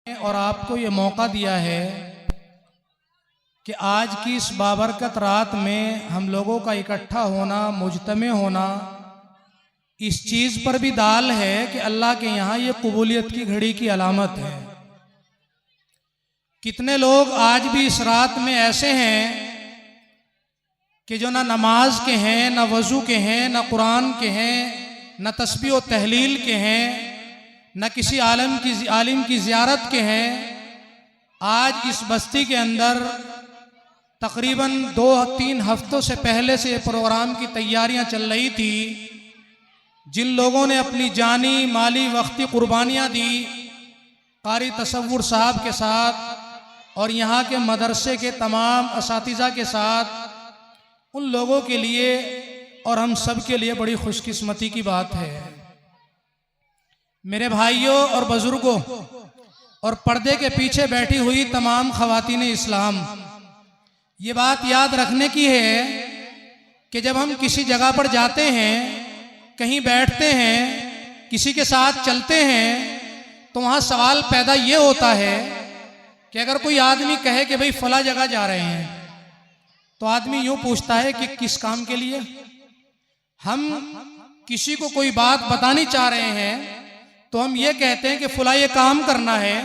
और आपको ये मौका दिया है कि आज की इस बाबरकत रात में हम लोगों का इकट्ठा होना, मुजतमे होना, इस चीज़ पर भी दाल है कि अल्लाह के यहाँ ये कबूलियत की घड़ी की अलामत है। कितने लोग आज भी इस रात में ऐसे हैं कि जो ना नमाज के हैं, ना वज़ू के हैं, ना कुरान के हैं, ना तस्बीह व तहलील के हैं, न किसी आलिम की ज़ियारत के हैं। आज इस बस्ती के अंदर तकरीबन 2-3 हफ्तों से पहले से प्रोग्राम की तैयारियां चल रही थी। जिन लोगों ने अपनी जानी, माली, वक्ती कुर्बानियां दी कारी तसव्वुर साहब के साथ और यहाँ के मदरसे के तमाम असातिज़ा के साथ, उन लोगों के लिए और हम सब के लिए बड़ी खुशकिस्मती की बात है। मेरे भाइयों और बुजुर्गों और पर्दे के पीछे बैठी हुई तमाम ख़वातीन इस्लाम, ये बात याद रखने की है कि जब हम किसी जगह पर जाते हैं, कहीं बैठते हैं, किसी के साथ चलते हैं, तो वहाँ सवाल पैदा ये होता है कि अगर कोई आदमी कहे कि भाई फला जगह जा रहे हैं, तो आदमी यूँ पूछता है कि किस काम के लिए। हम किसी को कोई बात बतानी चाह रहे हैं तो हम ये कहते हैं कि फला ये काम करना है,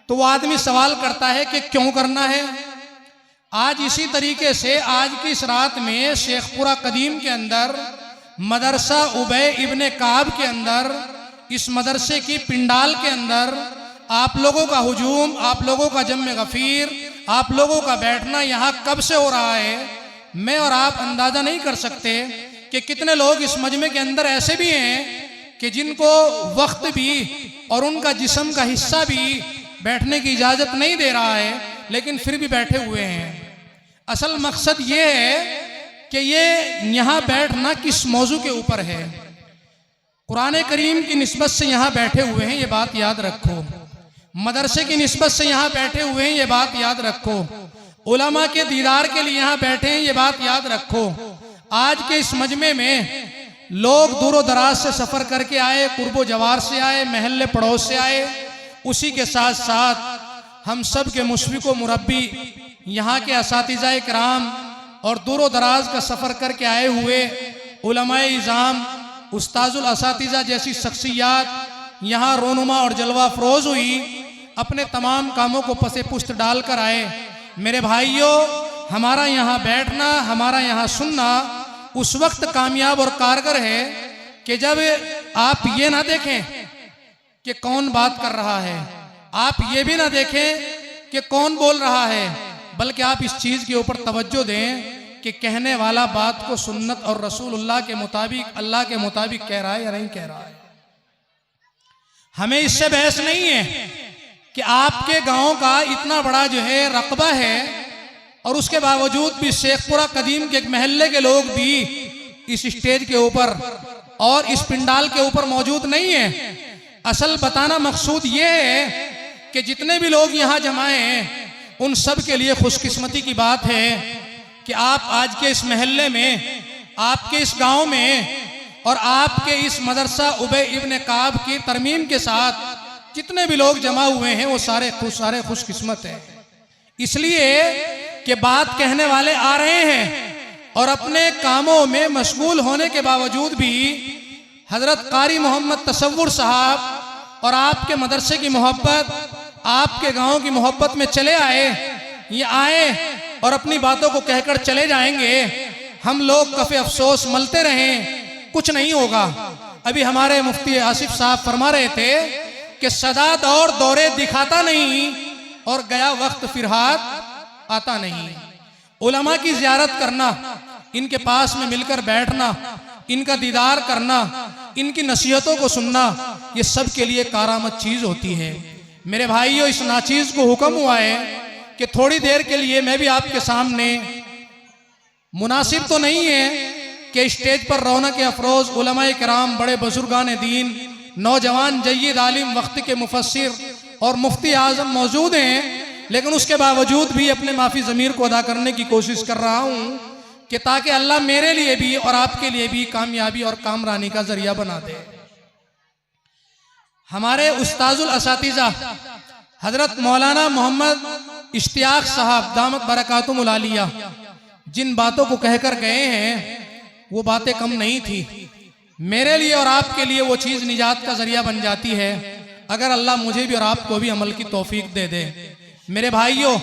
तो वो आदमी सवाल करता है कि क्यों करना है। आज इसी तरीके से आज की इस रात में शेखपुरा कदीम के अंदर मदरसा उबय इब्ने काब के अंदर, इस मदरसे की पिंडाल के अंदर आप लोगों का हुजूम, आप लोगों का जम्मे गफीर, आप लोगों का बैठना यहाँ कब से हो रहा है, मैं और आप अंदाजा नहीं कर सकते कि कितने लोग इस मजमे के अंदर ऐसे भी हैं कि जिनको वक्त भी और उनका जिस्म का हिस्सा भी बैठने की इजाज़त नहीं दे रहा है, लेकिन फिर भी बैठे हुए हैं। असल मकसद ये है कि ये यहाँ बैठना किस मौजू के ऊपर है। कुरान करीम की निस्बत से यहाँ बैठे हुए हैं, ये बात याद रखो। मदरसे की निस्बत से यहाँ बैठे हुए हैं, ये बात याद रखो। उलमा के दीदार के लिए यहाँ बैठे हैं, ये बात याद रखो। आज के इस मजमे में लोग दूर दराज से सफ़र करके आए, कुर्बो जवार से आए, महल्ले पड़ोस से आए। उसी के साथ साथ हम सब के मुशफ़िक़ व मुरब्बी, यहाँ के असातिज़ाए किराम और दूर दराज का सफ़र करके आए हुए उलमाए इज़ाम, उस्ताजुल असातिज़ा जैसी शख्सियात यहाँ रोनुमा और जलवा अफरोज़ हुई, अपने तमाम कामों को पसे पुश्त डाल कर आए। मेरे भाइयों, हमारा यहाँ बैठना, हमारा यहाँ सुनना उस वक्त कामयाब और कारगर है कि जब आप ये ना देखें कि कौन बात कर रहा है, आप ये भी ना देखें कि कौन बोल रहा है, बल्कि आप इस चीज़ के ऊपर तवज्जो दें कि कहने वाला बात को सुन्नत और रसूलुल्लाह के मुताबिक, अल्लाह के मुताबिक कह रहा है या नहीं कह रहा है। हमें इससे बहस नहीं है कि आपके गांव का इतना बड़ा जो है रकबा है और उसके बावजूद भी शेखपुरा कदीम के एक महल्ले के लोग भी इस स्टेज के ऊपर और इस पिंडाल के ऊपर मौजूद नहीं है। असल बताना मकसूद ये है कि जितने भी लोग यहाँ जमाए हैं, उन सब के लिए खुशकिस्मती की बात है कि आप आज के इस महल्ले में, आपके इस गांव में और आपके इस मदरसा उबय इब्ने काब की तरमीम के साथ जितने भी लोग जमा हुए हैं, वो सारे खुशकिस्मत हैं। इसलिए कि बात कहने वाले आ रहे हैं और अपने कामों में मशगूल होने के बावजूद भी हजरत कारी मोहम्मद तसव्वुर साहब और आपके मदरसे की मोहब्बत, आपके गांव की मोहब्बत में चले आए। ये आए और अपनी बातों को कहकर चले जाएंगे। हम लोग कफ़े अफसोस मलते रहें, कुछ नहीं होगा। अभी हमारे मुफ्ती आसिफ साहब फरमा रहे थे कि सदा दौर दौरे दिखाता नहीं और गया वक्त फिर हाथ आता नहीं। उलमा की ज़ियारत करना, इनके पास में मिलकर बैठना, इनका दीदार करना, इनकी नसीहतों को सुनना, ये सब के लिए कारामद चीज़ होती है। मेरे भाइयों, इस नाचीज़ को हुक्म हुआ है कि थोड़ी देर के लिए मैं भी आपके सामने, मुनासिब तो नहीं है कि स्टेज पर रौनक अफरोज़ उलमाए किराम, बड़े बुजुर्गान दीन, नौजवान जय्यद आलिम, वक्त के मुफस्सिर और मुफ्ती आज़म मौजूद हैं, लेकिन उसके बावजूद भी अपने माफ़ी ज़मीर को अदा करने की कोशिश कर रहा हूँ कि ताकि अल्लाह मेरे लिए भी और आपके लिए भी कामयाबी और कामरानी का जरिया बना दे। हमारे उस्ताजुल असातिज़ा हजरत मौलाना मोहम्मद इश्तियाक साहब दामत बरकातुहुल आलिया जिन बातों को कहकर गए हैं वो बातें कम नहीं थी। मेरे लिए और आपके लिए वो चीज निजात का जरिया बन जाती है अगर अल्लाह मुझे भी और आपको भी अमल की तौफीक दे दे। मेरे भाइयों,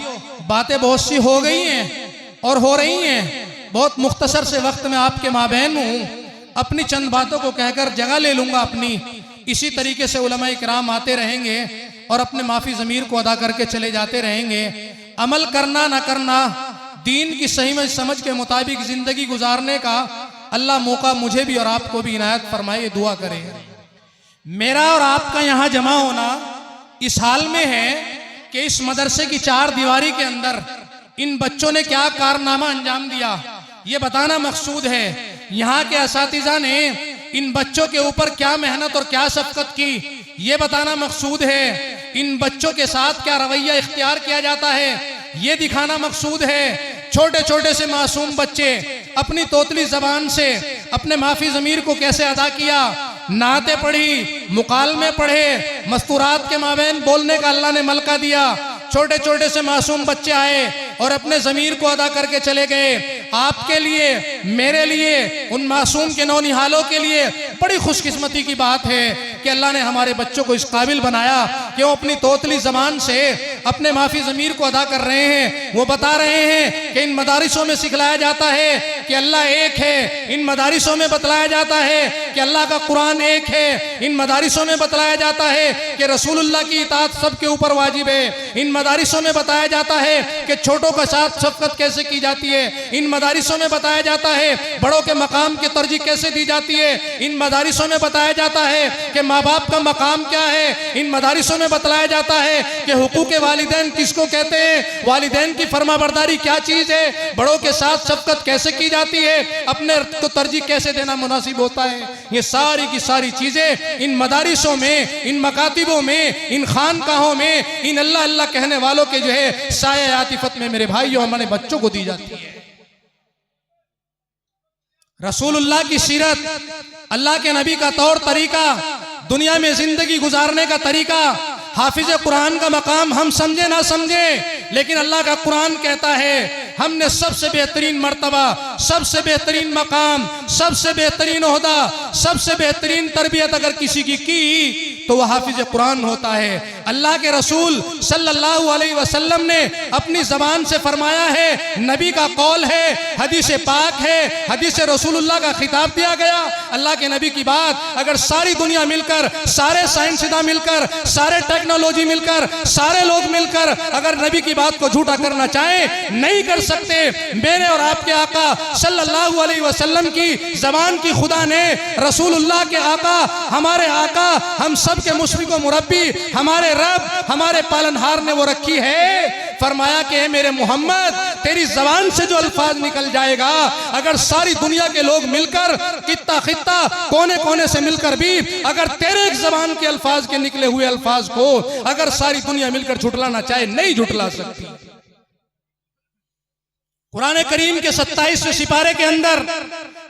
बातें बहुत सी हो गई हैं और हो रही हैं। बहुत मुख्तसर से वक्त में आपके माबैन हूँ, अपनी चंद बातों को कहकर जगह ले लूंगा अपनी। इसी तरीके से उलमाए किराम आते रहेंगे और अपने माफी ज़मीर को अदा करके चले जाते रहेंगे। अमल करना ना करना, दीन की सही में समझ के मुताबिक जिंदगी गुजारने का अल्लाह मौका मुझे भी और आपको भी इनायत फरमाए, दुआ करे। मेरा और आपका यहाँ जमा होना इस हाल में है कि इस मदरसे की चार दीवारी के अंदर इन बच्चों ने क्या कारनामा अंजाम दिया, ये बताना मकसूद है। यहाँ के असातिज़ा ने इन बच्चों के ऊपर क्या मेहनत और क्या शफ़क़त की, ये बताना मकसूद है। इन बच्चों के साथ क्या रवैया इख्तियार किया जाता है, ये दिखाना मकसूद है। छोटे छोटे से मासूम बच्चे अपनी तोतली जबान से अपने माफी ज़मीर को कैसे अदा किया, नाते पढ़ी, मुकालमे पढ़े, मस्तूरात के माबैन बोलने का अल्लाह ने मलका दिया। छोटे छोटे से मासूम बच्चे आए और अपने ज़मीर को अदा करके चले गए। आपके लिए, मेरे लिए, उन मासूम के नौनिहालों के लिए बड़ी खुशकिस्मती की बात है कि अल्लाह ने हमारे बच्चों को इस काबिल बनाया कि वो अपनी तोतली ज़बान से अपने माफी ज़मीर को अदा कर रहे हैं। वो बता रहे हैं कि इन मदारिसों में सिखलाया जाता है कि अल्लाह एक है। इन मदारिसों में बतलाया जाता है कि अल्लाह का कुरान एक है। इन मदारिसों में बतलाया जाता है कि रसूलुल्लाह की इताअत सबके ऊपर वाजिब है। इन मदारिसों में बताया जाता है कि छोटों के साथ शफ़क़त कैसे की जाती है। इन मदारिसों में बताया जाता है बड़ों के मकाम की तरजीह कैसे दी जाती है। इन मदारिसों में बताया जाता है कि माँ बाप का मकाम क्या है। इन मदारिसों में बताया जाता है कि हुकूक़ वालिदैन किसको कहते हैं, वालिदैन की फरमाबरदारी क्या चीज़ है, बड़ों के साथ शफ़क़त कैसे की जाती है, अपने को तरजीह कैसे देना मुनासिब होता है। ये सारी की सारी चीज़ें इन मदारिसों में, इन मकातिबों में, इन खानकाहों में, इन अल्लाह अल्लाह कहने वालों के जो है साया आतिफत में मेरे भाइयों हमारे बच्चों को दी जाती है। रसूलुल्लाह की सीरत, अल्लाह के नबी का तौर तरीका, दुनिया में जिंदगी गुजारने का तरीका, हाफिज कुरान का मकाम हम समझे ना समझे, लेकिन अल्लाह का कुरान कहता है हमने सबसे बेहतरीन मर्तबा, सबसे बेहतरीन मकाम, सबसे बेहतरीन ओहदा, सबसे बेहतरीन तरबियत अगर किसी की तो वह हाफिज कुरान होता है। अल्लाह के रसूल सल्लल्लाहु अलैहि वसल्लम ने अपनी जबान से फरमाया है, नबी का कौल है, हदीस पाक है, हदीस रसूलुल्लाह का खिताब दिया गया। अल्लाह के नबी की बात अगर सारी दुनिया मिलकर, सारे साइंसदान मिलकर, सारे टेक्नोलॉजी मिलकर, सारे लोग मिलकर अगर नबी की बात को झूठा करना चाहे नहीं कर सकते। मेरे और आपके आका सल्लल्लाहु अलैहि वसल्लम की जबान की खुदा ने, रसूलुल्लाह के आका, हमारे आका, हम सब के मुशफिक व मुरब्बी, हमारे रब, हमारे पालनहार ने वो रखी है। फरमाया कि मेरे मोहम्मद तेरी जबान से जो अल्फाज निकल जाएगा, अगर सारी दुनिया के लोग मिलकर, खित्ता खित्ता, कोने कोने से मिलकर भी अगर तेरे एक जबान के अल्फाज के निकले हुए अल्फाज को अगर सारी दुनिया मिलकर झुटलाना चाहे नहीं झुटला सकती। कुरान करीम के 27वें सिपारे के अंदर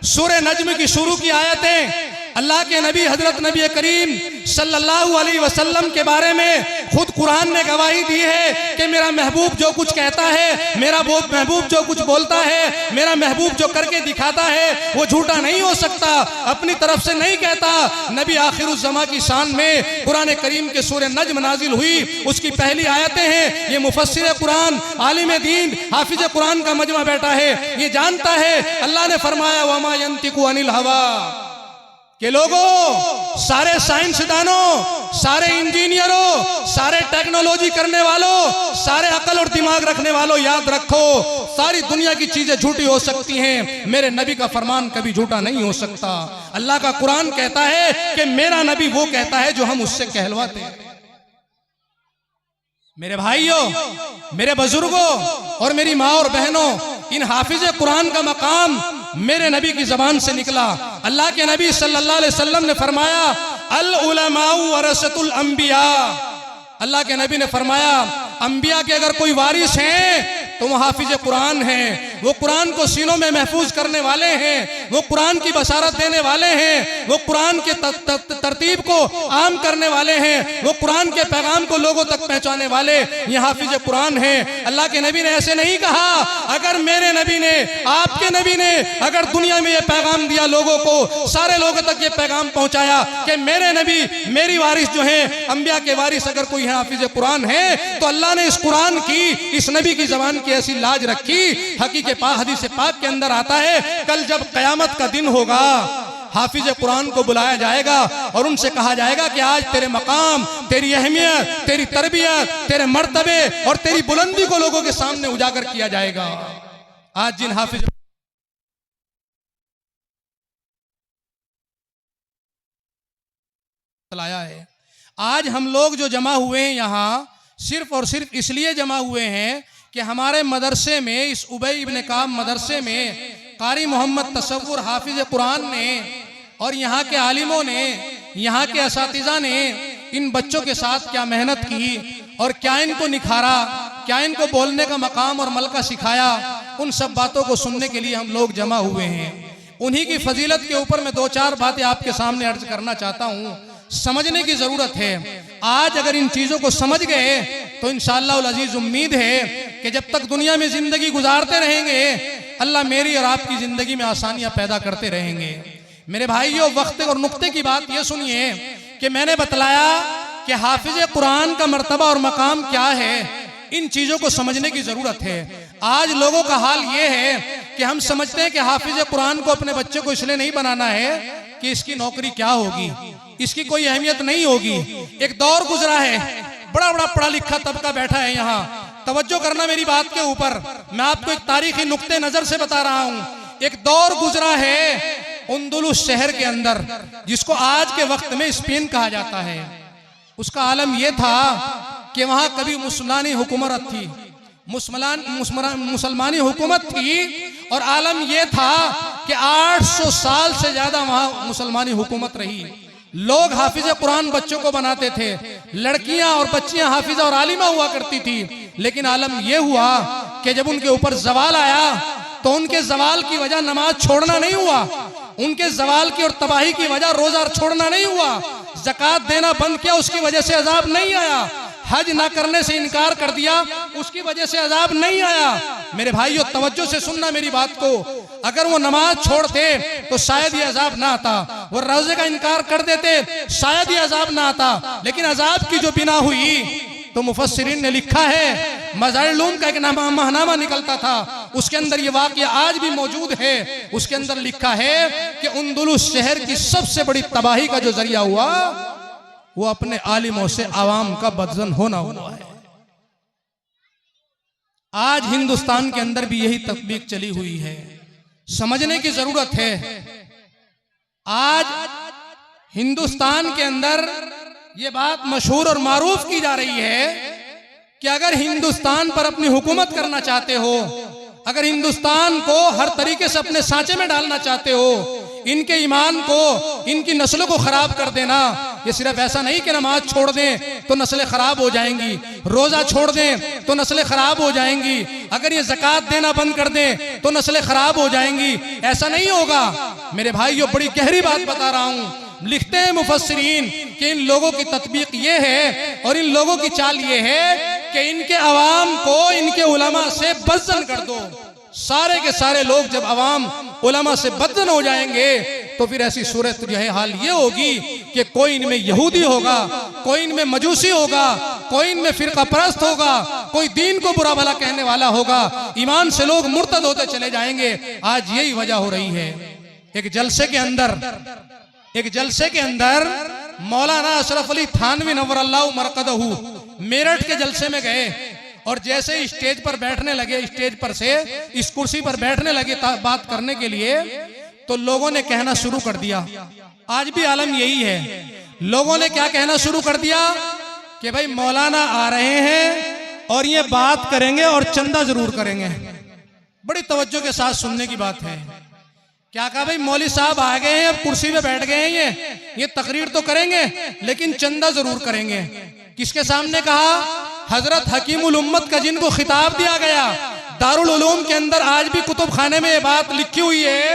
सूरह नज्म की शुरू की आयतें अल्लाह के नबी हजरत नबी करीम सल्लल्लाहु अलैहि वसल्लम के बारे में खुद कुरान ने गवाही दी है कि मेरा महबूब जो कुछ कहता है, मेरा महबूब जो कुछ बोलता है, मेरा महबूब जो करके दिखाता है वो झूठा नहीं हो सकता, अपनी तरफ से नहीं कहता। नबी आखिरुज़्ज़मा की शान में कुरान करीम के सूरह नज्म नाजिल हुई, उसकी पहली आयतें हैं। ये मुफस्सिर कुरान, आलिम दीन, हाफिज कुरान का मजमा बैठा है, ये जानता है। अल्लाह ने फरमाया वमा यंतिकु अनिल हवा, के लोगों, सारे साइंसदानों, सारे इंजीनियरों, सारे टेक्नोलॉजी करने वालों, सारे अकल और दिमाग रखने वालों, याद रखो सारी दुनिया की चीजें झूठी हो सकती हैं, मेरे नबी का फरमान कभी झूठा नहीं हो सकता। अल्लाह का कुरान कहता है कि मेरा नबी वो कहता है जो हम उससे कहलवाते हैं। मेरे भाइयों, मेरे बुजुर्गों और मेरी माँ और बहनों, इन हाफिज कुरान का मकाम मेरे नबी की जबान से निकला। अल्लाह के नबी सल्लल्लाहु अलैहि वसल्लम ने फरमाया अल उलमाउ वरसतुल अंबिया। अल्लाह के नबी ने फरमाया अंबिया के अगर कोई वारिस हैं तो वो हाफिज कुरान हैं। वो कुरान को सीनों में महफूज करने वाले हैं, वो कुरान की बशारत देने वाले हैं, वो कुरान के तरतीब को आम करने वाले हैं, वो कुरान के पैगाम को लोगों तक पहुंचाने वाले ये हाफिज कुरान हैं। अल्लाह के नबी ने ऐसे नहीं कहा, अगर मेरे नबी ने, आपके नबी ने अगर दुनिया में ये पैगाम दिया, लोगों को, सारे लोगों तक ये पैगाम पहुंचाया कि मेरे नबी, मेरी वारिस जो है, अंबिया के वारिस अगर कोई है हाफिज कुरान है, तो अल्लाह ने इस कुरान की, इस नबी की जबान की ऐसी लाज रखी। हदीस पाक के अंदर आता है, कल जब कयामत का दिन होगा, हाफिज कुरान को बुलाया जाएगा और उनसे कहा जाएगा कि आज तेरे मकाम, तेरी अहमियत, तेरी तरबियत, तेरे मर्तबे और तेरी बुलंदी को लोगों के सामने उजागर किया जाएगा। आज जिन हाफिज लाया है, आज हम लोग जो जमा हुए हैं यहाँ सिर्फ और सिर्फ इसलिए जमा हुए हैं कि हमारे मदरसे में, इस उबई इब्न काब मदरसे में कारी मोहम्मद तसव्वुर हाफिज कुरान ने और यहाँ के आलिमों ने, यहाँ के असातिज़ा ने इन बच्चों के साथ क्या मेहनत की और क्या इनको निखारा, क्या इनको बोलने का मकाम और मलका सिखाया, उन सब बातों को सुनने के लिए हम लोग जमा हुए हैं। उन्हीं की फजीलत के ऊपर मैं दो चार बातें आपके सामने अर्ज करना चाहता हूँ। समझने की जरूरत है। आज अगर इन चीजों को समझ गए तो इंशाअल्लाह अज़ीज़ उम्मीद है कि जब तक दुनिया में जिंदगी गुजारते रहेंगे, अल्लाह मेरी और आपकी जिंदगी में आसानियां पैदा करते रहेंगे। मेरे भाइयों, वक्त और नुक्ते की बात ये सुनिए कि मैंने बतलाया कि हाफिज कुरान का मर्तबा और मकाम क्या है। इन चीजों को समझने की जरूरत है। आज लोगों का हाल ये है कि हम समझते हैं कि हाफिज कुरान को अपने बच्चे को इसलिए नहीं बनाना है कि इसकी नौकरी क्या होगी, इसकी कोई अहमियत नहीं होगी। एक दौर गुजरा है, बड़ा बड़ा पढ़ा लिखा तबका बैठा है यहाँ, तवज्जो करना मेरी बात के ऊपर। मैं आपको एक तारीखी नुक्ते नजर से बता रहा हूँ। एक दौर गुजरा है उंदुलुस शहर के अंदर, जिसको आज के वक्त में स्पेन कहा जाता है। उसका आलम यह था कि वहां कभी मुसलमानी हुकूमत थी, मुसलमानी हुकूमत थी, और आलम यह था कि 800 साल से ज्यादा वहां मुसलमानी हुकूमत रही। लोग हाफिज कुरान बच्चों को बनाते थे, लड़कियां और बच्चियां हाफिजा और आलिमा हुआ करती थी। लेकिन आलम यह हुआ कि जब उनके ऊपर जवाल आया तो उनके जवाल की वजह नमाज छोड़ना नहीं हुआ, उनके जवाल की और तबाही की वजह रोजा छोड़ना नहीं हुआ, ज़कात देना बंद किया उसकी वजह से अजाब नहीं आया, हज ना करने से इनकार कर दिया उसकी वजह से अजाब नहीं आया। मेरे भाइयों, तवज्जो से सुनना मेरी बात को। अगर वो नमाज छोड़ते तो शायद ये अजाब ना आता, वो रोजे का इनकार कर देते शायद ये अजाब ना आता। लेकिन अजाब की जो बिना हुई तो मुफस्सिरीन ने लिखा है, मज़ारिलूम का एक महनामा निकलता था, उसके अंदर ये वाक़या आज भी मौजूद है। उसके अंदर लिखा है कि उंदुलुस शहर की सबसे बड़ी तबाही का जो जरिया हुआ वो अपने आलिमों से आवाम का बदजन होना हुआ है। आज हिंदुस्तान के अंदर भी यही तकलीफ चली हुई है, समझने की जरूरत है। आज हिंदुस्तान के अंदर ये बात मशहूर और मारूफ की जा रही है कि अगर हिंदुस्तान पर अपनी हुकूमत करना चाहते हो, अगर हिंदुस्तान को हर तरीके से अपने सांचे में डालना चाहते हो, इनके ईमान को, इनकी नस्लों को खराब कर देना, ये सिर्फ ऐसा नहीं कि नमाज छोड़ दें तो नस्लें खराब हो जाएंगी, रोजा छोड़ दें तो नस्लें खराब हो जाएंगी, अगर ये ज़कात देना बंद कर दें तो नस्लें खराब हो जाएंगी, ऐसा नहीं होगा। मेरे भाइयों, बड़ी गहरी बात बता रहा हूँ। लिखते हैं मुफस्सिरीन कि इन लोगों की तत्बीक ये है और इन लोगों की चाल ये है कि इनके अवाम को इनके उलमा से बदजन कर दो। सारे के सारे लोग जब अवाम उलमा से बदजन हो जाएंगे तो फिर ऐसी सूरत जो है हाल ये होगी कि कोई इनमें यहूदी होगा, कोई इनमें मजूसी होगा, कोई इनमें फिरका परस्त होगा, कोई दीन को बुरा भला कहने वाला होगा, ईमान से लोग मुर्तद होते चले जाएंगे। आज यही वजह हो रही है। एक जलसे के अंदर मौलाना अशरफ अली थानवी नव्वरल्लाहु मरकदहू मेरठ के जलसे में गए और जैसे ही स्टेज पर बैठने लगे, स्टेज पर से इस कुर्सी पर बैठने लगे बात करने के लिए, तो लोगों ने कहना शुरू कर दिया। आज भी आलम यही है, लोगों ने क्या कहना शुरू कर दिया कि भाई मौलाना आ रहे हैं और ये बात करेंगे और चंदा जरूर करेंगे। बड़ी तवज्जो के साथ सुनने की बात है। क्या कहा भाई, मौली साहब आ गए हैं, अब कुर्सी पे बैठ गए हैं, ये तकरीर तो करेंगे लेकिन चंदा जरूर करेंगे। किसके सामने कहा? हजरत हकीमुल उम्मत का जिनको खिताब दिया गया, दारुल उलूम के अंदर आज भी कुतुब खाने में ये बात लिखी हुई है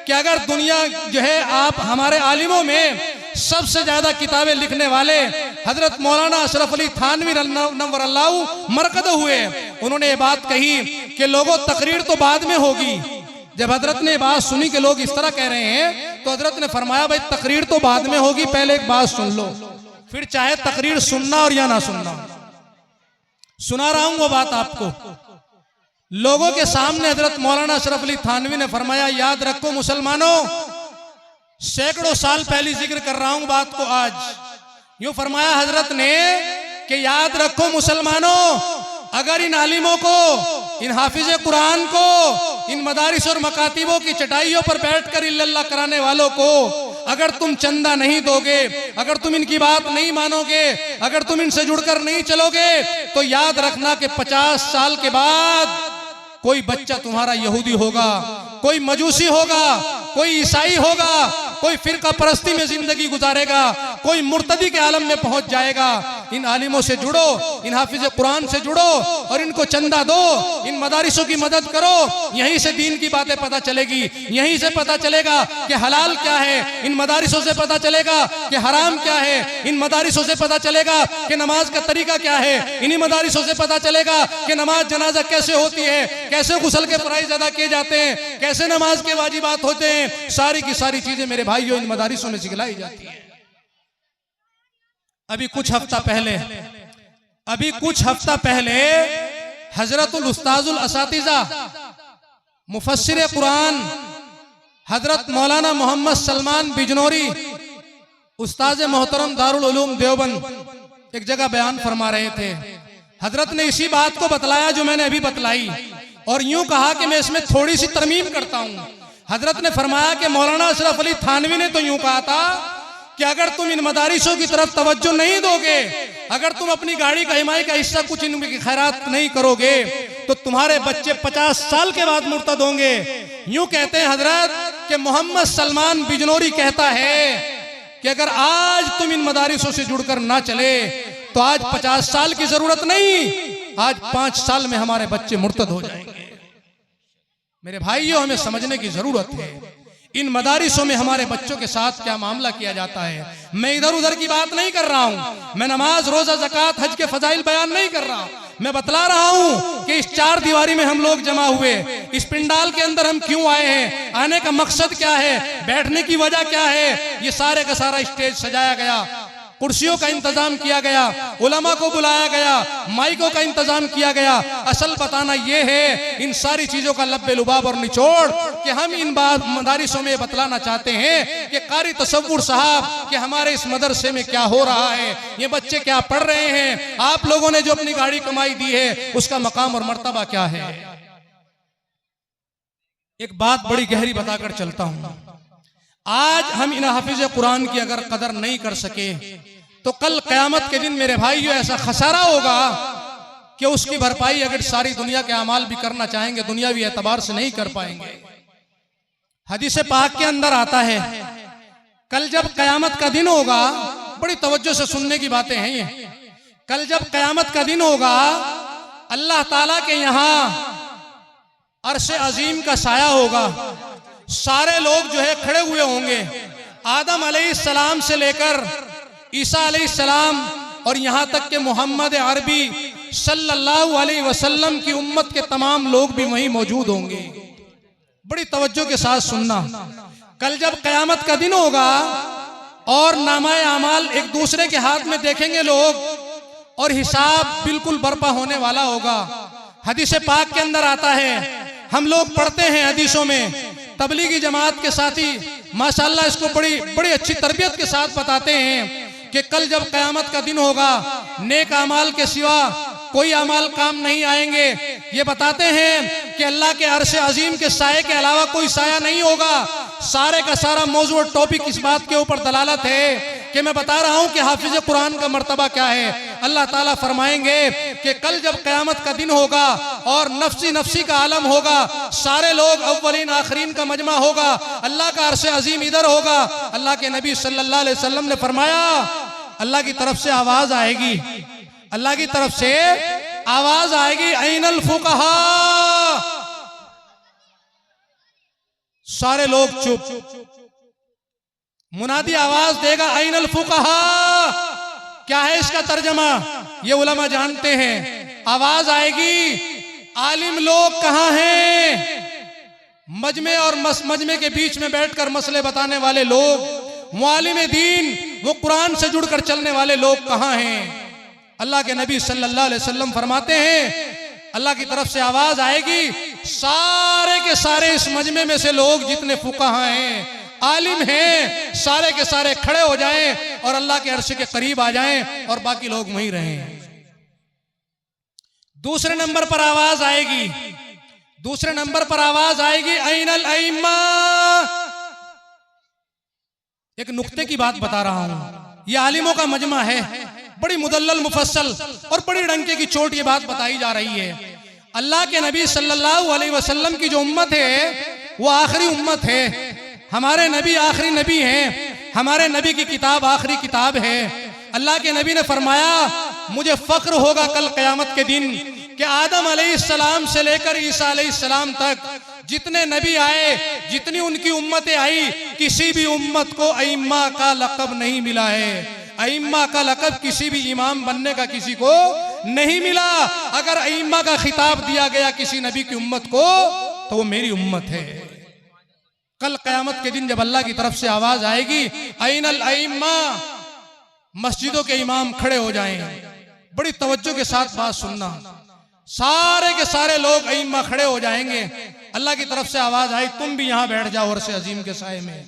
कि अगर दुनिया जो है आप हमारे आलिमों में सबसे ज्यादा किताबें लिखने वाले हजरत मौलाना अशरफ अली थानवी नव्वरल्लाहु मरकद हुए, उन्होंने ये बात कही कि लोगों तकरीर तो बाद में होगी। जब हजरत ने बात सुनी कि लोग इस तरह कह रहे हैं तो हजरत ने फरमाया भाई तकरीर तो बाद में होगी, पहले एक बात सुन लो, फिर चाहे तकरीर सुनना और या ना सुनना। सुना रहा हूं वो बात आपको। लोगों के सामने हजरत मौलाना अशरफ अली थानवी ने फरमाया, याद रखो मुसलमानों, सैकड़ों साल पहले जिक्र कर रहा हूं बात को आज। यूं फरमाया हजरत ने कि याद रखो मुसलमानों, अगर इन आलिमों को, इन हाफिज कुरान को, इन मदारिस और मकातिबों की चटाइयों पर बैठकर इल्लल्लाह कराने वालों को अगर तुम चंदा नहीं दोगे, अगर तुम इनकी बात नहीं मानोगे, अगर तुम इनसे जुड़कर नहीं चलोगे, तो याद रखना कि 50 साल के बाद कोई बच्चा तुम्हारा यहूदी होगा, कोई मजूसी होगा, कोई ईसाई होगा, कोई फिरका परस्ती में जिंदगी गुजारेगा, कोई मुर्तदी के आलम में पहुंच जाएगा। इन आलिमों से जुड़ो, इन हाफिज कुरान से जुड़ो और इनको चंदा दो, इन मदारिसों की मदद करो, यहीं से दीन की बातें पता चलेगी, यहीं से पता चलेगा कि हलाल क्या है, इन मदारिसों से पता चलेगा कि हराम क्या है, इन मदारिसों से पता चलेगा कि नमाज का तरीका क्या है, इन्हीं मदारिसों से पता चलेगा कि नमाज जनाजा कैसे होती है, कैसे गुस्ल के फराइज अदा किए जाते हैं, कैसे नमाज के वाजिबात होते हैं। सारी की सारी चीजें मेरे भाइयों इन मदारिसों में सिखलाई जाती है। अभी कुछ हफ्ता पहले हजरतुल उस्ताजुल असातिज़ा मुफस्सिर कुरान हजरत मौलाना मोहम्मद सलमान बिजनौरी उस्ताज मोहतरम दारुल उलूम देवबंद एक जगह बयान फरमा रहे थे। हजरत ने इसी बात को बतलाया जो मैंने अभी बतलाई, और यूं कहा कि मैं इसमें थोड़ी सी तरमीम करता हूं। हजरत ने फरमाया कि मौलाना अशरफ अली थानवी ने तो यूं कहा था कि अगर तुम इन मदारिसों की तरफ तवज्जो नहीं दोगे, अगर तुम अपनी गाड़ी का हिमाई का हिस्सा कुछ इनकी खैरात नहीं करोगे, तो तुम्हारे बच्चे 50 साल के बाद मुर्तद होंगे। यूं कहते हैं हजरत कि मोहम्मद सलमान बिजनौरी कहता है कि अगर आज तुम इन मदारिसों से जुड़कर ना चले तो आज 50 साल की जरूरत नहीं, आज 5 साल में हमारे बच्चे मुर्तद हो जाएंगे। मेरे भाइयों, हमें समझने की जरूरत है इन मदारिसों में हमारे बच्चों के साथ क्या मामला किया जाता है। मैं इधर उधर की बात नहीं कर रहा हूं, मैं नमाज, रोजा, ज़कात, हज के फजाइल बयान नहीं कर रहा। मैं बतला रहा हूं कि इस 4 दीवारी में हम लोग जमा हुए, इस पिंडाल के अंदर हम क्यों आए हैं, आने का मकसद क्या है, बैठने की वजह क्या है। ये सारे का सारा स्टेज सजाया गया, कुर्सियों का इंतजाम किया गया, उलमा को बुलाया गया, माइकों का इंतजाम किया गया। असल बताना यह है इन सारी चीजों का लब्बे लुबाब और निचोड़ कि हम इन मदारिसों में बतलाना चाहते हैं कि कारी तसव्वुर साहब कि हमारे इस मदरसे में क्या हो रहा है, ये बच्चे क्या पढ़ रहे हैं, आप लोगों ने जो अपनी गाड़ी कमाई दी है उसका मकाम और मर्तबा क्या है। एक बात बड़ी गहरी बताकर चलता हूं, आज हम इन हाफिज कुरान की अगर कदर नहीं कर सके तो कल क़यामत के दिन मेरे भाइयों ऐसा खसारा होगा कि उसकी भरपाई अगर सारी दुनिया के अमाल भी करना चाहेंगे दुनियावी एतबार से नहीं कर पाएंगे। हदीस पाक के अंदर आता है कल जब क़यामत का दिन होगा, बड़ी तवज्जो से सुनने की बातें हैं ये, कल जब क़यामत का दिन होगा अल्लाह ताला के यहाँ अर्श अजीम का साया होगा, सारे लोग जो है खड़े हुए होंगे, आदम अलैहिस्सलाम से लेकर ईसा अलैहिस्सलाम और यहाँ तक के मोहम्मद अरबी सल्लल्लाहु अलैहि वसल्लम की उम्मत के तमाम लोग भी वहीं मौजूद होंगे। बड़ी तवज्जो के साथ सुनना, कल जब क़यामत का दिन होगा और नामाए अमाल एक दूसरे के हाथ में देखेंगे लोग और हिसाब बिल्कुल बर्पा होने वाला होगा। हदीस पाक के अंदर आता है, हम लोग पढ़ते हैं हदीसों में, तबलीगी जमात के साथी माशाअल्लाह इसको बड़ी अच्छी तरबियत के साथ बताते हैं कि कल जब क़यामत का दिन होगा नेक अमाल के सिवा कोई अमाल काम नहीं आएंगे। ये बताते हैं कि अल्लाह के अर्श अजीम के साये के अलावा कोई साया नहीं होगा। सारे का सारा मौजू और टॉपिक इस बात के ऊपर दलालत है कि मैं बता रहा हूं कि हाफिज कुरान का मर्तबा क्या है। अल्लाह ताला फरमाएंगे कि कल जब क़यामत का दिन होगा और नफ्सी नफ्सी का आलम होगा, सारे लोग अव्वलीन आखरीन का मजमा होगा, अल्लाह का अर्श अजीम इधर होगा। अल्लाह के नबी सल्लल्लाहु अलैहि वसल्लम ने फरमाया अल्लाह की तरफ से आवाज आएगी, अल्लाह की तरफ से आवाज आएगी, ऐनल फुकहा, सारे लोग चुप। मुनादी आवाज देगा ऐनल फुकहा, क्या है इसका तर्जमा, ये उलमा जानते हैं। आवाज आएगी आलिम लोग कहाँ हैं, मजमे और मजमे के बीच में बैठकर मसले बताने वाले लोग, मुआलिम दीन, वो कुरान से जुड़कर चलने वाले लोग कहाँ हैं। अल्लाह के नबी सल्लल्लाहु अलैहि वसल्लम फरमाते हैं अल्लाह की तरफ से आवाज आएगी, सारे के सारे इस मजमे में से लोग जितने फुकाहा हैं, आलिम हैं, सारे के सारे खड़े हो जाएं और अल्लाह के अर्श के करीब आ जाएं और बाकी लोग वहीं रहें। दूसरे नंबर पर आवाज आएगी, दूसरे नंबर पर आवाज आएगी ऐनल अइम्मा। एक नुक्ते की बात बता रहा हूं, ये आलिमों का मजमा है, बड़ी मुदल्लल मुफस्सल और बड़ी डंके की चोट ये बात बताई जा रही है। अल्लाह के नबी सल्लल्लाहु अलैहि वसल्लम की जो उम्मत है वो आखिरी उम्मत है। हमारे नबी आखिरी नबी हैं, हमारे नबी की किताब आखिरी किताब है। अल्लाह के नबी ने फरमाया मुझे फख्र होगा कल क़यामत के दिन कि आदम अलैहिस्सलाम से लेकर ईसा अलैहिस्सलाम तक जितने नबी आए, जितनी उनकी उम्मतें आई, किसी भी उम्मत को अइम्मा का लक़ब नहीं मिला है। अइम्मा का लक़ब किसी भी इमाम बनने का किसी को नहीं मिला। अगर अइम्मा का खिताब दिया गया किसी नबी की उम्मत को तो वो मेरी उम्मत है। कल क़यामत के दिन जब अल्लाह की तरफ से आवाज आएगी ऐनल अइम्मा, मस्जिदों के इमाम खड़े हो जाएं। बड़ी तवज्जो के साथ बात सुनना, सारे के सारे लोग अइम्मा खड़े हो जाएंगे। अल्लाह की तरफ से आवाज आई तुम भी यहां बैठ जाओ अर्श अजीम के साए में।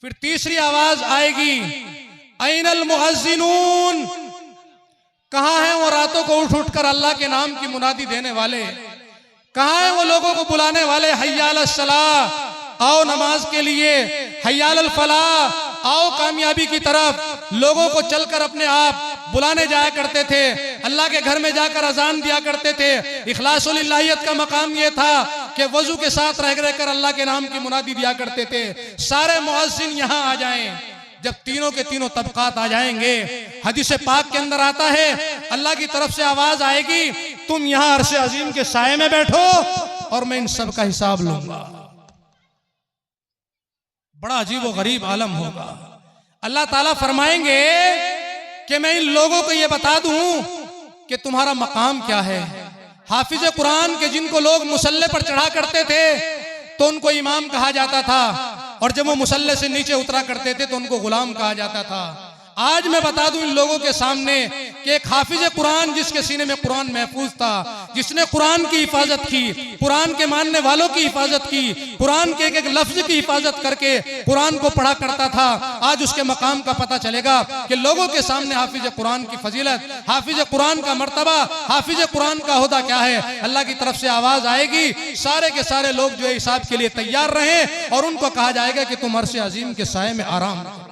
फिर तीसरी आवाज आएगी ऐनल मुअज्जिनून, कहां है वो रातों को उठ उठ कर अल्लाह के नाम की मुनादी देने वाले, कहां है वो लोगों को बुलाने वाले, हय्या अलस सलाह, आओ नमाज के लिए, हय्या अल फलाह, आओ कामयाबी की तरफ। लोगों को चलकर अपने आप बुलाने जाया करते थे, अल्लाह के घर में जाकर अजान दिया करते थे। इखलासुल इलाहियत का मकाम ये था कि वजू के साथ रह रहकर अल्लाह के नाम की मुनादी दिया करते थे। सारे मुअज्जिन यहाँ आ जाएं। जब तीनों के तीनों तबकात आ जाएंगे, हदीस पाक के अंदर आता है अल्लाह की तरफ से आवाज आएगी तुम यहाँ अर्श अजीम के साए में बैठो और मैं इन सब का हिसाब लूंगा। बड़ा अजीब व गरीब आलम होगा। अल्लाह ताला फरमाएंगे कि मैं इन लोगों को ये बता दूं कि तुम्हारा मकाम क्या है। हाफिज कुरान के जिनको लोग मुसल्ले पर चढ़ा करते थे तो उनको इमाम कहा जाता था, और जब वो मुसल्ले से नीचे उतरा करते थे तो उनको गुलाम कहा जाता था। आज मैं बता दूं इन लोगों के सामने कि एक हाफिज कुरान जिसके सीने में कुरान महफूज था, जिसने कुरान की हिफाजत की, कुरान के मानने वालों की हिफाजत की, कुरान के एक एक लफ्ज की हिफाजत करके कुरान को पढ़ा करता था, आज उसके मकाम का पता चलेगा कि लोगों के सामने हाफिज कुरान की फजीलत, हाफिज कुरान का मर्तबा, हाफिज कुरान का होदा क्या है। अल्लाह की तरफ से आवाज आएगी, सारे के सारे लोग जो है हिसाब के लिए तैयार रहे और उनको कहा जाएगा कि तुम अर्श अजीम के साए में आराम करो।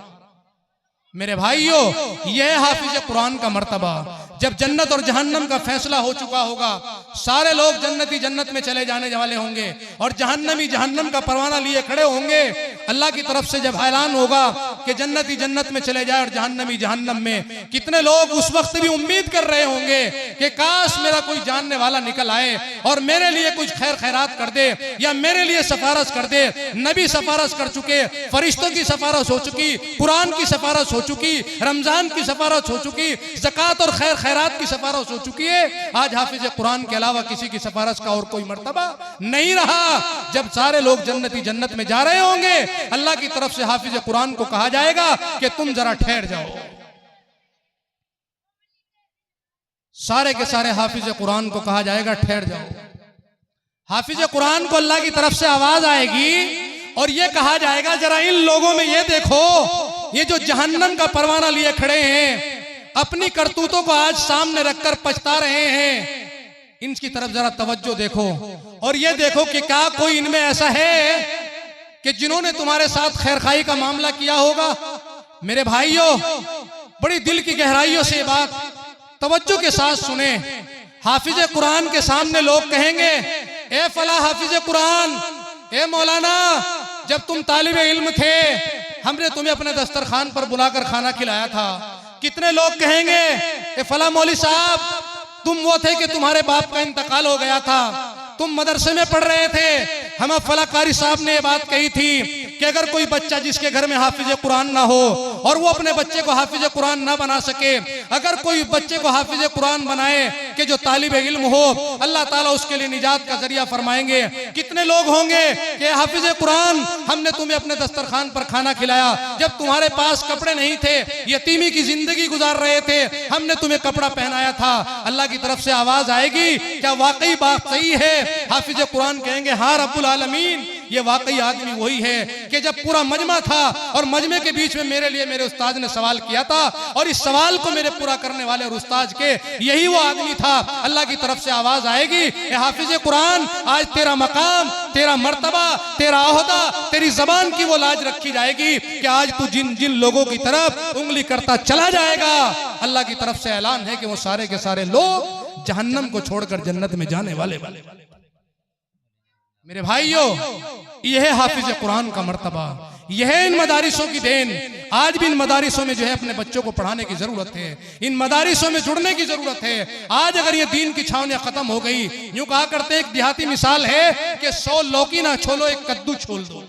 मेरे भाइयों, यह हाफिज कुरान का मर्तबा। जब जन्नत और जहन्नम का फैसला हो चुका होगा, सारे लोग जन्नती जन्नत में चले जाने वाले होंगे और जहन्नमी जहन्नम का परवाना लिए खड़े होंगे। अल्लाह की तरफ से जब ऐलान होगा कि जन्नती जन्नत में चले जाए और जहन्नमी जहन्नम में, कितने लोग उस वक्त भी उम्मीद कर रहे होंगे कि काश मेरा कोई जानने वाला निकल आए और मेरे लिए कुछ खैर खैरात कर दे या मेरे लिए सिफारिश कर दे। नबी सिफारिश कर चुके, फरिश्तों की सिफारिश हो चुकी, कुरान की सिफारिश हो चुकी, रमजान की सिफारिश हो चुकी, ज़कात और खैर खैरात की सिफारिश हो चुकी है। आज हाफिज कुरान के अलावा किसी की सिफारिश का और कोई मर्तबा नहीं रहा। जब सारे लोग जन्नती जन्नत में जा रहे होंगे, अल्लाह की तरफ से हाफिज कुरान को कहा जाएगा कि तुम जरा ठहर जाओ। सारे के सारे हाफिज कुरान को कहा जाएगा ठहर जाओ। हाफिज कुरान को अल्लाह की तरफ से आवाज आएगी और ये कहा जाएगा जरा इन लोगों में ये देखो, ये जो जहन्नम का परवाना लिए खड़े हैं, अपनी करतूतों को आज सामने रखकर पछता रहे हैं, इनकी तरफ जरा तवज्जो देखो और ये देखो कि क्या कोई इनमें ऐसा है कि जिन्होंने तुम्हारे साथ खैरखाई का मामला किया होगा। मेरे भाइयों, बड़ी दिल की गहराइयों से बात तवज्जो के साथ सुने। हाफिज कुरान के सामने लोग कहेंगे, ए फला हाफिज कुरान, ए मौलाना, जब तुम तालिबे इल्म थे हमने तुम्हें अपने दस्तरखान पर बुलाकर खाना खिलाया था। कितने लोग कहेंगे, ए फला मौली साहब, तुम वो थे कि तुम्हारे बाप का इंतकाल हो गया था, तुम मदरसे में पढ़ रहे थे, हम फला कारी साहब ने ये बात कही थी कि अगर कोई बच्चा जिसके घर में हाफिज कुरान ना हो और वो अपने बच्चे को हाफिज कुरान ना बना सके, अगर कोई बच्चे को हाफिज कुरान बनाए कि जो तालिब इल्म हो, अल्लाह ताला उसके लिए निजात का जरिया फरमाएंगे। कितने लोग होंगे कि हाफिज कुरान, हमने तुम्हें अपने दस्तरखान पर खाना खिलाया, जब तुम्हारे पास कपड़े नहीं थे, यतीमी की जिंदगी गुजार रहे थे, हमने तुम्हें कपड़ा पहनाया था। अल्लाह की तरफ से आवाज आएगी, क्या वाकई बात सही है? हाफिज कुरान कहेंगे, हाँ रब्बुल आलमीन, ये वाकई आदमी वही है कि जब पूरा मजमा था और मजमे के बीच में मेरे लिए मेरे उस्ताद ने सवाल किया था और इस सवाल को मेरे पूरा करने वाले और उस्ताद के यही वो आदमी था। अल्लाह की तरफ से आवाज आएगी, ए हाफिज कुरान, आज तेरा मकाम, तेरा मर्तबा, तेरा ओहदा, तेरी जबान की वो लाज रखी जाएगी कि आज तू जिन जिन लोगों की तरफ उंगली करता चला जाएगा, अल्लाह की तरफ से ऐलान है कि वो सारे के सारे लोग जहन्नम को छोड़कर जन्नत में जाने वाले। मेरे भाइयों, यह है हाफिज कुरान का मर्तबा, यह है इन मदारिसों की देन। आज भी इन मदारिसों में जो है अपने बच्चों को पढ़ाने की जरूरत है, इन मदारिसों में जुड़ने की जरूरत है। आज अगर ये दीन की छावनियां खत्म हो गई, यूं कहा करते हैं, एक देहाती मिसाल है कि 100 लौकी ना छोलो, एक कद्दू छोल दो।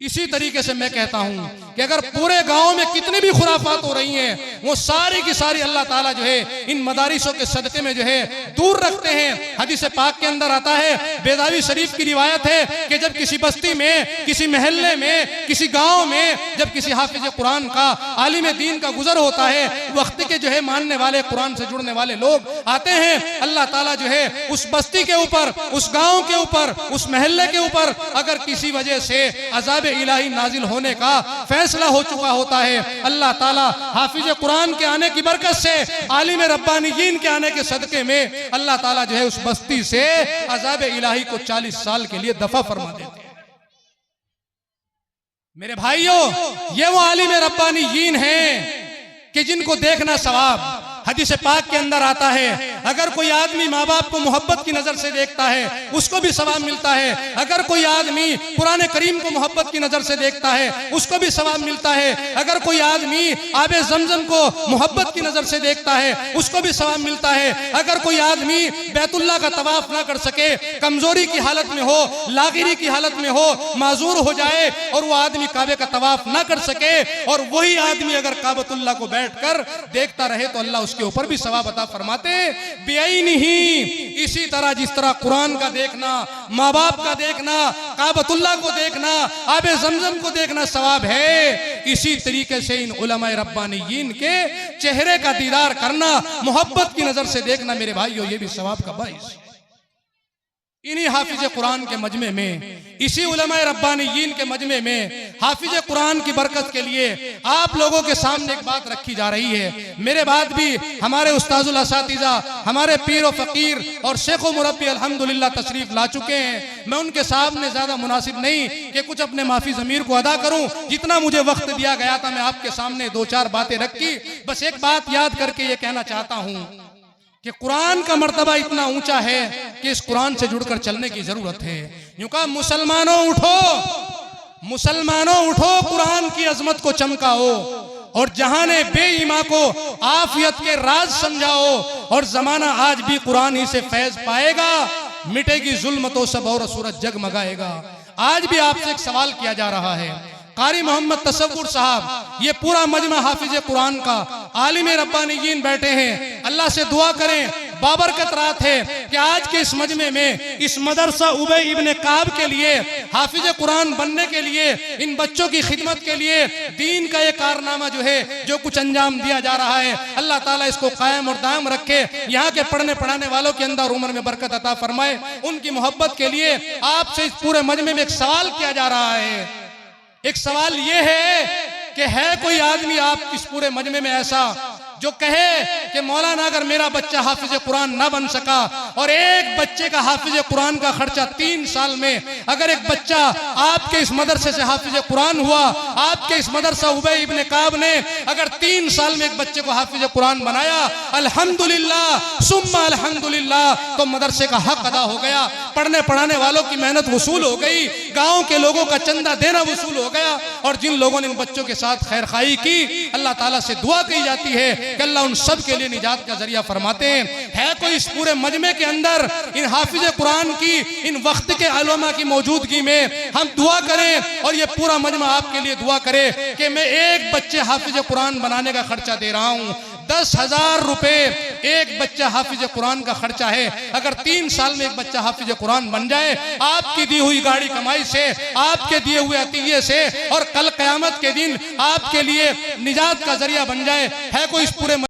इसी तरीके से मैं कहता हूं कि अगर पूरे गांव में कितनी भी खुराफात हो रही हैं, वो सारी की सारी अल्लाह ताला जो है इन मदारिसों के सदके में जो है दूर रखते हैं। हदीस पाक के अंदर आता है, बेदावी शरीफ की रिवायत है कि जब किसी बस्ती में, किसी महल्ले में, किसी गांव में जब किसी हाफिज कुरान का, आलिम दीन का गुजर होता है, वक्त के जो है मानने वाले, कुरान से जुड़ने वाले लोग आते हैं, अल्लाह ताला जो है उस बस्ती के ऊपर, उस गांव के ऊपर, उस महल्ले के ऊपर अगर किसी वजह से अजाब इलाही नाजिल होने का फैसला हो चुका होता है, अल्लाह ताला हाफिज कुरान के आने की बरकत से, आलिम रब्बानीयीन के आने के सदके में अल्लाह ताला जो है उस बस्ती से अजाब इलाही को 40 साल के लिए दफा फरमा देते हैं। मेरे भाइयों, ये वो आलिम रब्बानीयीन हैं कि जिनको देखना सवाब। हदीस पाक के अंदर आता है, अगर कोई आदमी माँ बाप को मोहब्बत की नजर से देखता है, उसको भी सवाब मिलता है। अगर कोई आदमी कुरान करीम को मोहब्बत की नजर से देखता है, उसको भी सवाब मिलता है। अगर कोई आदमी आबे जमजम को मोहब्बत की नजर से देखता है, उसको भी सवाब मिलता है। अगर कोई आदमी बैतुल्लाह का तवाफ ना कर सके, कमजोरी की हालत में हो, लागिरी की हालत में हो, माजूर हो जाए और वो आदमी काबे का तवाफ ना कर सके, और वही आदमी अगर काबतुल्लाह को बैठकर देखता रहे, तो अल्लाह के ऊपर भी सवाब अता फरमाते बेईनिही। इसी तरह जिस तरह कुरान का देखना, माँ बाप का देखना, काबतुल्लाह को देखना, आबे जमजम को देखना सवाब है, इसी तरीके से इन उलमाए रब्बानीयीन के चेहरे का दीदार करना, मोहब्बत की नजर से देखना, मेरे भाइयों, ये भी सवाब का बाइस। इन्हीं हाफिज कुरान के मजमे में, इसी उलमाए रब्बानीयीन के मजमे में हाफिज कुरान की बरकत के लिए आप लोगों के सामने एक बात रखी जा रही है। मेरे बाद भी हमारे उस्ताजुल असातिज़ा, हमारे पीर व फकीर और शेख व मुरब्बी अल्हम्दुलिल्लाह तशरीफ ला चुके हैं। मैं उनके सामने ज्यादा मुनासिब नहीं कि कुछ अपने माफी ज़मीर को अदा करूं, जितना मुझे वक्त दिया गया था मैं आपके सामने 2-4 बातें रखी। बस एक बात याद करके ये कहना चाहता हूं कि कुरान का मर्तबा इतना ऊंचा है कि इस कुरान से जुड़कर चलने की जरूरत है। यूं कहा, मुसलमानों उठो, मुसलमानों उठो, कुरान की अजमत को चमकाओ और जहाने बेईमा को आफियत के राज समझाओ, और जमाना आज भी कुरान ही से फैज पाएगा, मिटेगी जुल्मतों सब और सूरज जगमगाएगा। आज भी आपसे एक सवाल किया जा रहा है, कारी मोहम्मद तसव्वुर साहब, ये पूरा मजमा हाफिज कुरान का, आलिम रब्बानीयीन बैठे हैं, अल्लाह से दुआ करें, बाबरकत रात है कि आज के इस मजमे में इस मदरसा उबय इब्ने काब के लिए, हाफिज कुरान बनने के लिए, इन बच्चों की खिदमत के लिए दीन का ये कारनामा जो है, जो कुछ अंजाम दिया जा रहा है, अल्लाह ताला इसको कायम और दायम रखे। यहाँ के पढ़ने पढ़ाने वालों के अंदर उम्र में बरकत अता फरमाए। उनकी मोहब्बत के लिए आपसे इस पूरे मजमे में एक सवाल किया जा रहा है। एक सवाल ये है कि है कोई आदमी आप इस पूरे मजमे में ऐसा जो कहे कि मौलाना अगर मेरा बच्चा हाफिज कुरान ना बन सका, और एक बच्चे का हाफिज कुरान का खर्चा 3 साल में, अगर एक बच्चा आपके इस मदरसे से हाफिज कुरान हुआ, आपके इस मदरसा उबय इब्ने काब ने अगर 3 साल में एक बच्चे को हाफिज कुरान बनाया, अल्हम्दुलिल्लाह सुम्मा अल्हम्दुलिल्लाह, तो मदरसे का हक अदा हो गया, पढ़ने पढ़ाने वालों की मेहनत वसूल हो गई, गाँव के लोगों का चंदा देना वसूल हो गया, और जिन लोगों ने इन बच्चों के साथ खैर खाई की, अल्लाह ताला से दुआ की जाती है कि अल्लाह उन सब के लिए निजात का जरिया फरमाते हैं। है कोई इस पूरे मजमे के अंदर इन हाफिज कुरान की, इन वक्त के उलमा की मौजूदगी में हम दुआ करें और ये पूरा मजमा आपके लिए दुआ करे कि मैं एक बच्चे हाफिज कुरान बनाने का खर्चा दे रहा हूँ। 10,000 रुपए एक बच्चा हाफिज कुरान का खर्चा है। अगर 3 साल में एक बच्चा हाफिज कुरान बन जाए, आपकी दी हुई गाड़ी कमाई से, आपके दिए हुए अतीये से, और कल क़यामत के दिन आपके लिए निजात का जरिया बन जाए, है कोई इस पूरे